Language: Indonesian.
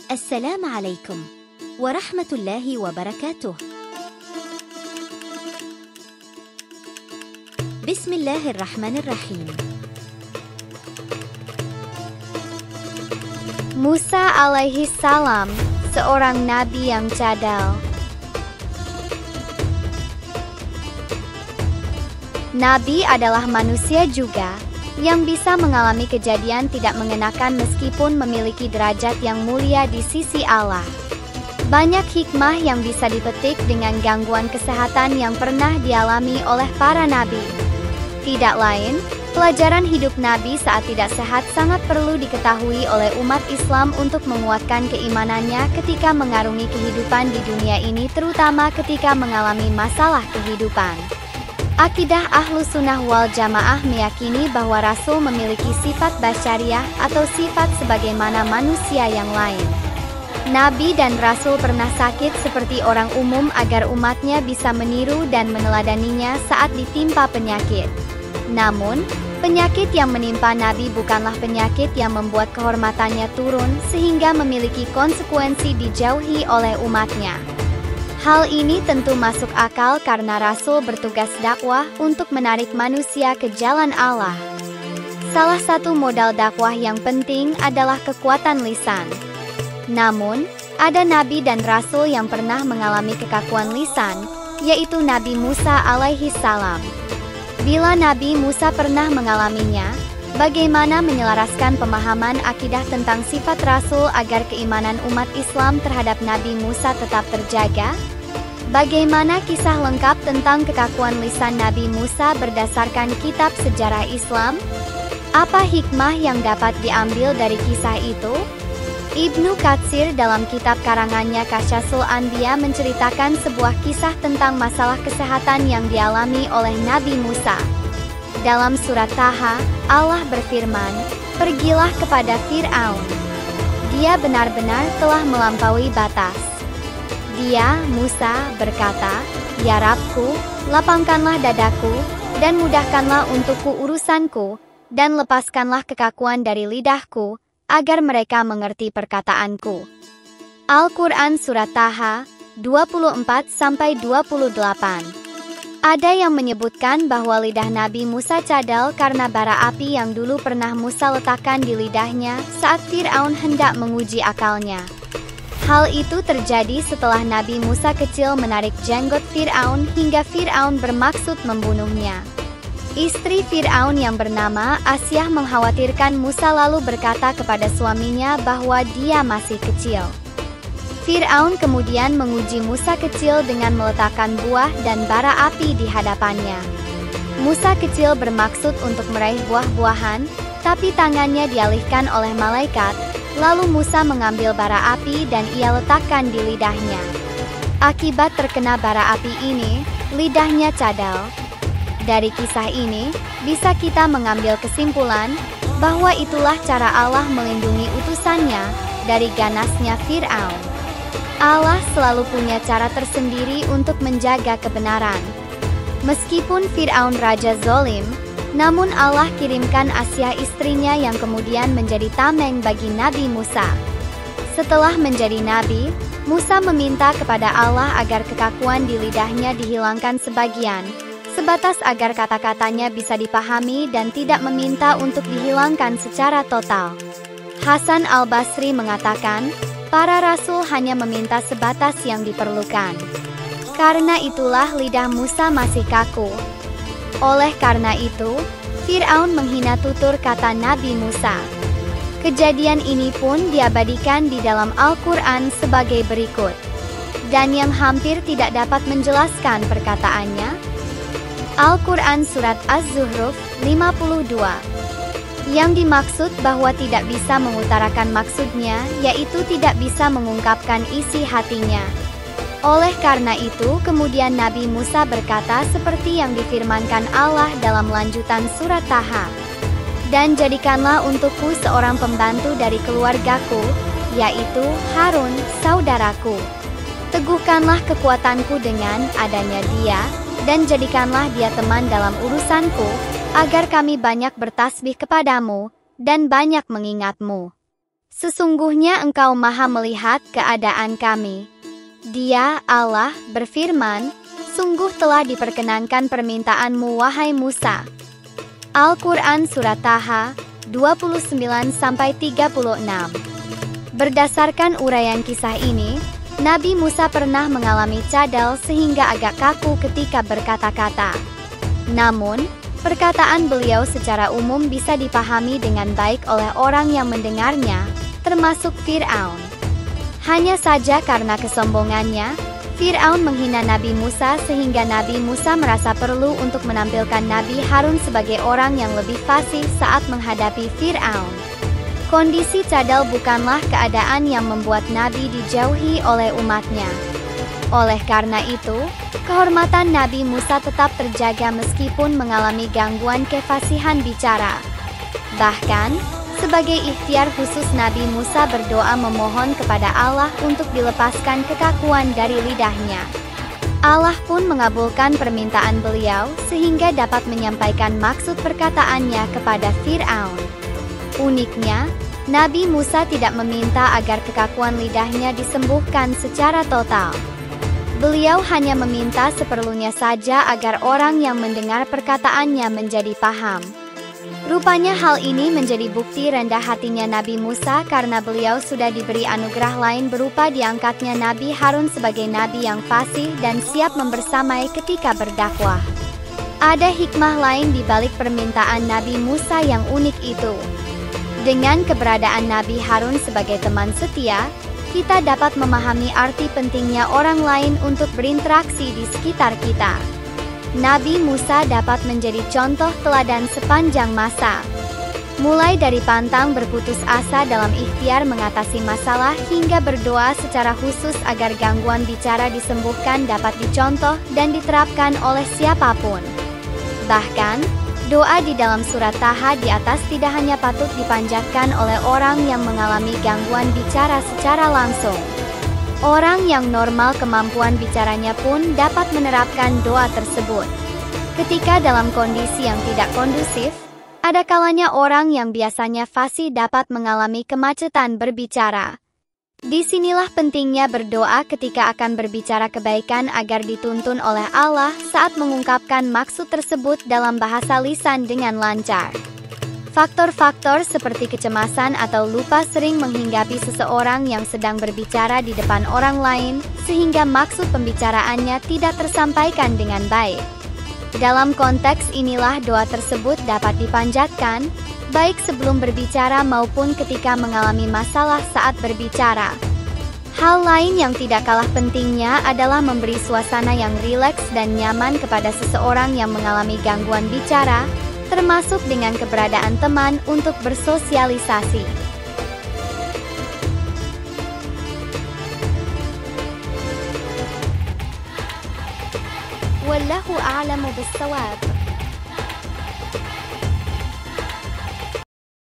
السلام عليكم ورحمة الله وبركاته. بسم الله الرحمن الرحيم. Musa alaihi salam, seorang nabi yang cadel. Nabi adalah manusia juga, yang bisa mengalami kejadian tidak mengenakan meskipun memiliki derajat yang mulia di sisi Allah. Banyak hikmah yang bisa dipetik dengan gangguan kesehatan yang pernah dialami oleh para nabi. Tidak lain, pelajaran hidup nabi saat tidak sehat sangat perlu diketahui oleh umat Islam untuk menguatkan keimanannya ketika mengarungi kehidupan di dunia ini, terutama ketika mengalami masalah kehidupan. Akidah Ahlus Sunnah wal Jamaah meyakini bahwa Rasul memiliki sifat basyariah atau sifat sebagaimana manusia yang lain. Nabi dan Rasul pernah sakit seperti orang umum agar umatnya bisa meniru dan meneladaninya saat ditimpa penyakit. Namun, penyakit yang menimpa Nabi bukanlah penyakit yang membuat kehormatannya turun sehingga memiliki konsekuensi dijauhi oleh umatnya. Hal ini tentu masuk akal karena Rasul bertugas dakwah untuk menarik manusia ke jalan Allah. Salah satu modal dakwah yang penting adalah kekuatan lisan. Namun, ada nabi dan rasul yang pernah mengalami kekakuan lisan, yaitu Nabi Musa alaihi salam. Bila Nabi Musa pernah mengalaminya, bagaimana menyelaraskan pemahaman akidah tentang sifat Rasul agar keimanan umat Islam terhadap Nabi Musa tetap terjaga? Bagaimana kisah lengkap tentang kekakuan lisan Nabi Musa berdasarkan kitab sejarah Islam? Apa hikmah yang dapat diambil dari kisah itu? Ibnu Katsir dalam kitab karangannya Kasyasul Anbiya menceritakan sebuah kisah tentang masalah kesehatan yang dialami oleh Nabi Musa. Dalam surat Taha, Allah berfirman, "Pergilah kepada Fir'aun. Dia benar-benar telah melampaui batas." Dia, Musa, berkata, "Ya Rabbku, lapangkanlah dadaku, dan mudahkanlah untukku urusanku, dan lepaskanlah kekakuan dari lidahku, agar mereka mengerti perkataanku." Al-Quran Surat Taha, 24-28. Ada yang menyebutkan bahwa lidah Nabi Musa cadel karena bara api yang dulu pernah Musa letakkan di lidahnya saat Fir'aun hendak menguji akalnya. Hal itu terjadi setelah Nabi Musa kecil menarik jenggot Fir'aun hingga Fir'aun bermaksud membunuhnya. Istri Fir'aun yang bernama Asyah mengkhawatirkan Musa lalu berkata kepada suaminya bahwa dia masih kecil. Fir'aun kemudian menguji Musa kecil dengan meletakkan buah dan bara api di hadapannya. Musa kecil bermaksud untuk meraih buah-buahan, tapi tangannya dialihkan oleh malaikat. Lalu Musa mengambil bara api dan ia letakkan di lidahnya. Akibat terkena bara api ini, lidahnya cadel. Dari kisah ini, bisa kita mengambil kesimpulan bahwa itulah cara Allah melindungi utusannya dari ganasnya Fir'aun. Allah selalu punya cara tersendiri untuk menjaga kebenaran. Meskipun Fir'aun raja zolim, namun Allah kirimkan Asyah istrinya yang kemudian menjadi tameng bagi Nabi Musa. Setelah menjadi nabi, Musa meminta kepada Allah agar kekakuan di lidahnya dihilangkan sebagian, sebatas agar kata-katanya bisa dipahami dan tidak meminta untuk dihilangkan secara total. Hasan al-Basri mengatakan, para rasul hanya meminta sebatas yang diperlukan. Karena itulah lidah Musa masih kaku. Oleh karena itu, Fir'aun menghina tutur kata Nabi Musa. Kejadian ini pun diabadikan di dalam Al-Quran sebagai berikut. Dan yang hampir tidak dapat menjelaskan perkataannya. Al-Quran Surat Az-Zuhruf 52. Yang dimaksud bahwa tidak bisa mengutarakan maksudnya, yaitu tidak bisa mengungkapkan isi hatinya. Oleh karena itu, kemudian Nabi Musa berkata seperti yang difirmankan Allah dalam lanjutan surat Taha. "Dan jadikanlah untukku seorang pembantu dari keluargaku, yaitu Harun, saudaraku. Teguhkanlah kekuatanku dengan adanya dia, dan jadikanlah dia teman dalam urusanku, agar kami banyak bertasbih kepadamu, dan banyak mengingatmu." Sesungguhnya Engkau Maha melihat keadaan kami. Dia, Allah, berfirman, sungguh telah diperkenankan permintaanmu wahai Musa. Al-Quran Surat Taha, 29-36. Berdasarkan uraian kisah ini, Nabi Musa pernah mengalami cadel sehingga agak kaku ketika berkata-kata. Namun, perkataan beliau secara umum bisa dipahami dengan baik oleh orang yang mendengarnya, termasuk Fir'aun. Hanya saja karena kesombongannya, Fir'aun menghina Nabi Musa sehingga Nabi Musa merasa perlu untuk menampilkan Nabi Harun sebagai orang yang lebih fasih saat menghadapi Fir'aun. Kondisi cadel bukanlah keadaan yang membuat Nabi dijauhi oleh umatnya. Oleh karena itu, kehormatan Nabi Musa tetap terjaga meskipun mengalami gangguan kefasihan bicara. Bahkan, sebagai ikhtiar khusus Nabi Musa berdoa memohon kepada Allah untuk dilepaskan kekakuan dari lidahnya. Allah pun mengabulkan permintaan beliau sehingga dapat menyampaikan maksud perkataannya kepada Fir'aun. Uniknya, Nabi Musa tidak meminta agar kekakuan lidahnya disembuhkan secara total. Beliau hanya meminta seperlunya saja agar orang yang mendengar perkataannya menjadi paham. Rupanya hal ini menjadi bukti rendah hatinya Nabi Musa karena beliau sudah diberi anugerah lain berupa diangkatnya Nabi Harun sebagai nabi yang fasih dan siap membersamai ketika berdakwah. Ada hikmah lain di balik permintaan Nabi Musa yang unik itu. Dengan keberadaan Nabi Harun sebagai teman setia, kita dapat memahami arti pentingnya orang lain untuk berinteraksi di sekitar kita. Nabi Musa dapat menjadi contoh teladan sepanjang masa. Mulai dari pantang berputus asa dalam ikhtiar mengatasi masalah hingga berdoa secara khusus agar gangguan bicara disembuhkan dapat dicontoh dan diterapkan oleh siapapun. Bahkan, doa di dalam surat Taha di atas tidak hanya patut dipanjatkan oleh orang yang mengalami gangguan bicara secara langsung. Orang yang normal kemampuan bicaranya pun dapat menerapkan doa tersebut. Ketika dalam kondisi yang tidak kondusif, ada kalanya orang yang biasanya fasih dapat mengalami kemacetan berbicara. Disinilah pentingnya berdoa ketika akan berbicara kebaikan agar dituntun oleh Allah saat mengungkapkan maksud tersebut dalam bahasa lisan dengan lancar. Faktor-faktor seperti kecemasan atau lupa sering menghinggapi seseorang yang sedang berbicara di depan orang lain, sehingga maksud pembicaraannya tidak tersampaikan dengan baik. Dalam konteks inilah doa tersebut dapat dipanjatkan, baik sebelum berbicara maupun ketika mengalami masalah saat berbicara. Hal lain yang tidak kalah pentingnya adalah memberi suasana yang rileks dan nyaman kepada seseorang yang mengalami gangguan bicara, termasuk dengan keberadaan teman untuk bersosialisasi. Wallahu a'lamu bis-shawab.